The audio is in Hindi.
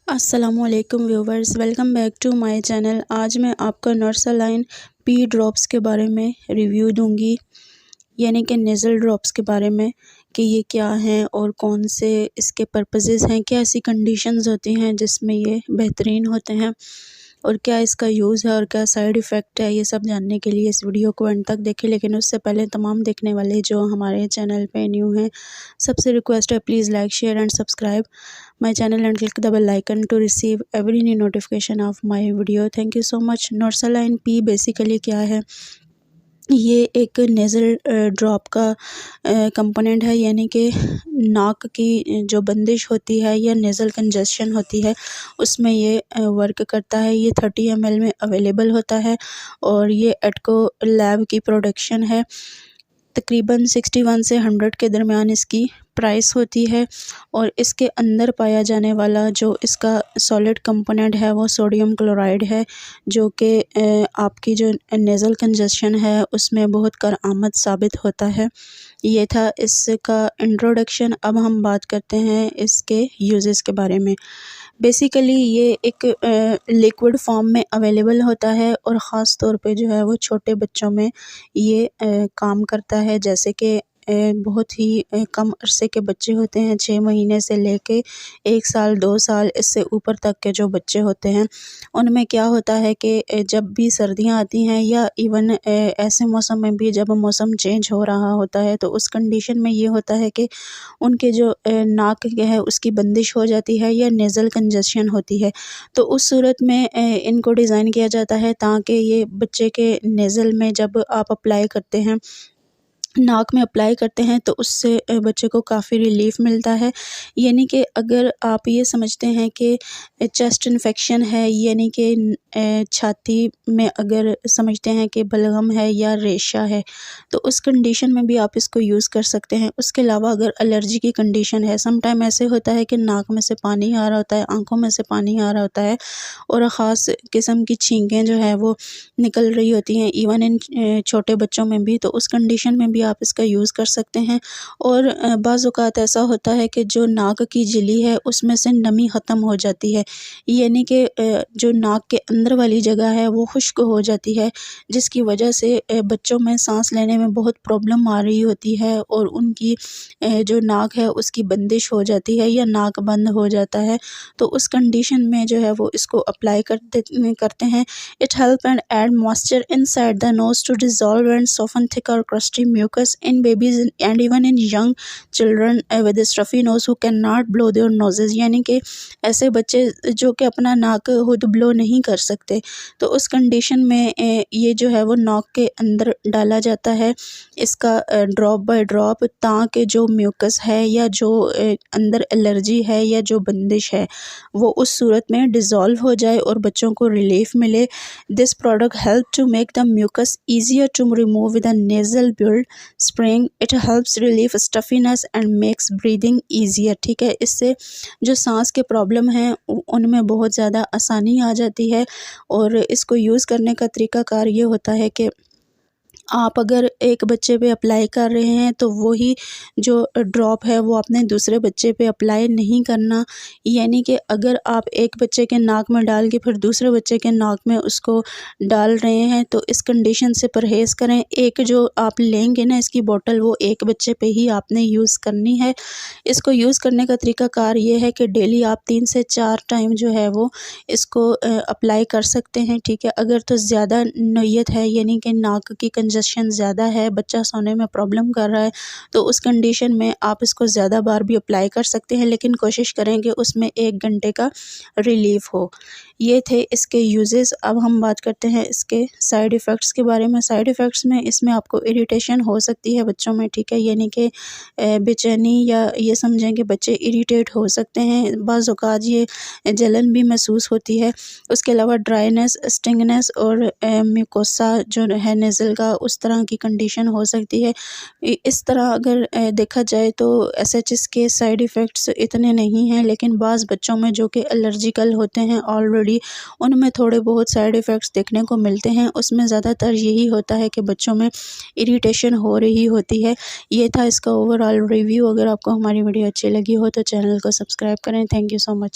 अस्सलामुअलैकुम viewers, welcome back to my channel. आज मैं आपको नर्सालाइन पी ड्रॉप्स के बारे में रिव्यू दूंगी, यानी कि नेज़ल ड्रॉप्स के बारे में कि ये क्या हैं और कौन से इसके पर्पसेस हैं, क्या ऐसी कंडीशंस होती हैं जिसमें ये बेहतरीन होते हैं और क्या इसका यूज़ है और क्या साइड इफ़ेक्ट है। ये सब जानने के लिए इस वीडियो को एंड तक देखें। लेकिन उससे पहले तमाम देखने वाले जो हमारे चैनल पे न्यू हैं, सबसे रिक्वेस्ट है please like share and subscribe my channel and click the bell icon to receive every new notification of my video. Thank you so much. नर्सालाइन पी बेसिकली क्या है? ये एक नेज़ल ड्रॉप का कंपोनेंट है, यानी कि नाक की जो बंदिश होती है या नेज़ल कंजेशन होती है उसमें ये वर्क करता है। ये 30 ml में अवेलेबल होता है और ये एटको लैब की प्रोडक्शन है। तकरीबन 61 से 100 के दरमियान इसकी प्राइस होती है और इसके अंदर पाया जाने वाला जो इसका सॉलिड कंपोनेंट है वो सोडियम क्लोराइड है, जो कि आपकी जो नेज़ल कंजेशन है उसमें बहुत कारआमद साबित होता है। ये था इसका इंट्रोडक्शन। अब हम बात करते हैं इसके यूजेस के बारे में। बेसिकली ये एक लिक्विड फॉर्म में अवेलेबल होता है और ख़ास तौर पे जो है वो छोटे बच्चों में ये काम करता है। जैसे कि बहुत ही कम अरसे के बच्चे होते हैं, 6 महीने से लेके 1 साल 2 साल इससे ऊपर तक के जो बच्चे होते हैं, उनमें क्या होता है कि जब भी सर्दियाँ आती हैं या इवन ऐसे मौसम में भी जब मौसम चेंज हो रहा होता है, तो उस कंडीशन में ये होता है कि उनके जो नाक है उसकी बंदिश हो जाती है या नेज़ल कंजेशन होती है। तो उस सूरत में इनको डिज़ाइन किया जाता है ताकि ये बच्चे के नेज़ल में जब आप अप्लाई करते हैं, नाक में अप्लाई करते हैं, तो उससे बच्चे को काफ़ी रिलीफ़ मिलता है। यानी कि अगर आप ये समझते हैं कि चेस्ट इन्फेक्शन है, यानी कि छाती में अगर समझते हैं कि बलगम है या रेशा है, तो उस कंडीशन में भी आप इसको यूज़ कर सकते हैं। उसके अलावा अगर एलर्जी की कंडीशन है, सम टाइम ऐसे होता है कि नाक में से पानी आ रहा होता है, आँखों में से पानी आ रहा होता है और ख़ास किस्म की छींकें जो है वो निकल रही होती हैं, इवन इन छोटे बच्चों में भी, तो उस कंडीशन में भी आप इसका यूज़ कर सकते हैं। और बाज़ औक़ात ऐसा होता है कि जो नाक की झिल्ली है उसमें से नमी ख़त्म हो जाती है, यानी कि जो नाक के अंदर वाली जगह है वो खुश्क हो जाती है, जिसकी वजह से बच्चों में सांस लेने में बहुत प्रॉब्लम आ रही होती है और उनकी जो नाक है उसकी बंदिश हो जाती है या नाक बंद हो जाता है। तो उस कंडीशन में जो है वो इसको अप्लाई करते हैं। It help and add moisture inside the nose to dissolve and soften thick और crusty mucus in babies and even in young children with stuffy nose who can not blow their noses, यानी कि ऐसे बच्चे जो कि अपना नाक खुद ब्लो नहीं कर सकते, तो उस कंडीशन में ये जो है वो नाक के अंदर डाला जाता है इसका ड्रॉप बाय ड्रॉप, ताकि जो म्यूकस है या जो अंदर एलर्जी है या जो बंदिश है वो उस सूरत में डिज़ॉल्व हो जाए और बच्चों को रिलीफ़ मिले। This product help to make the mucus easier to remove with a nasal blood spraying. It helps relieve stuffiness and makes breathing easier. ठीक है, इससे जो सांस के प्रॉब्लम हैं उनमें बहुत ज़्यादा आसानी आ जाती है। और इसको यूज़ करने का तरीक़ाकार ये होता है कि आप अगर एक बच्चे पे अप्लाई कर रहे हैं तो वही जो ड्रॉप है वो आपने दूसरे बच्चे पे अप्लाई नहीं करना, यानी कि अगर आप एक बच्चे के नाक में डाल के फिर दूसरे बच्चे के नाक में उसको डाल रहे हैं तो इस कंडीशन से परहेज़ करें। एक जो आप लेंगे ना इसकी बोतल, वो एक बच्चे पे ही आपने यूज़ करनी है। इसको यूज़ करने का तरीक़ाकार ये है कि डेली आप 3 से 4 टाइम जो है वो इसको अप्लाई कर सकते हैं। ठीक है, अगर तो ज़्यादा नोयत है, यानी कि नाक की कंजेशन ज़्यादा है, बच्चा सोने में प्रॉब्लम कर रहा है, तो उस कंडीशन में आप इसको ज़्यादा बार भी अप्लाई कर सकते हैं, लेकिन कोशिश करें कि उसमें 1 घंटे का रिलीफ़ हो। ये थे इसके यूजेस। अब हम बात करते हैं इसके साइड इफ़ेक्ट्स के बारे में। साइड इफ़ेक्ट्स में इसमें आपको इरिटेशन हो सकती है बच्चों में, ठीक है, यानी कि बेचैनी या ये समझें कि बच्चे इरिटेट हो सकते हैं। बाज़ औक़ात ये जलन भी महसूस होती है। उसके अलावा ड्राइनेस, स्टिंगनेस और म्यूकोसा जो है नेज़ल का, उस तरह की कंडीशन हो सकती है। इस तरह अगर देखा जाए तो एसएचएस के साइड इफ़ेक्ट्स इतने नहीं हैं, लेकिन बाज़ बच्चों में जो कि एलर्जिकल होते हैं ऑलरेडी, उनमें थोड़े बहुत साइड इफ़ेक्ट्स देखने को मिलते हैं। उसमें ज़्यादातर यही होता है कि बच्चों में इरिटेशन हो रही होती है। ये था इसका ओवरऑल रिव्यू। अगर आपको हमारी वीडियो अच्छी लगी हो तो चैनल को सब्सक्राइब करें। Thank you so much.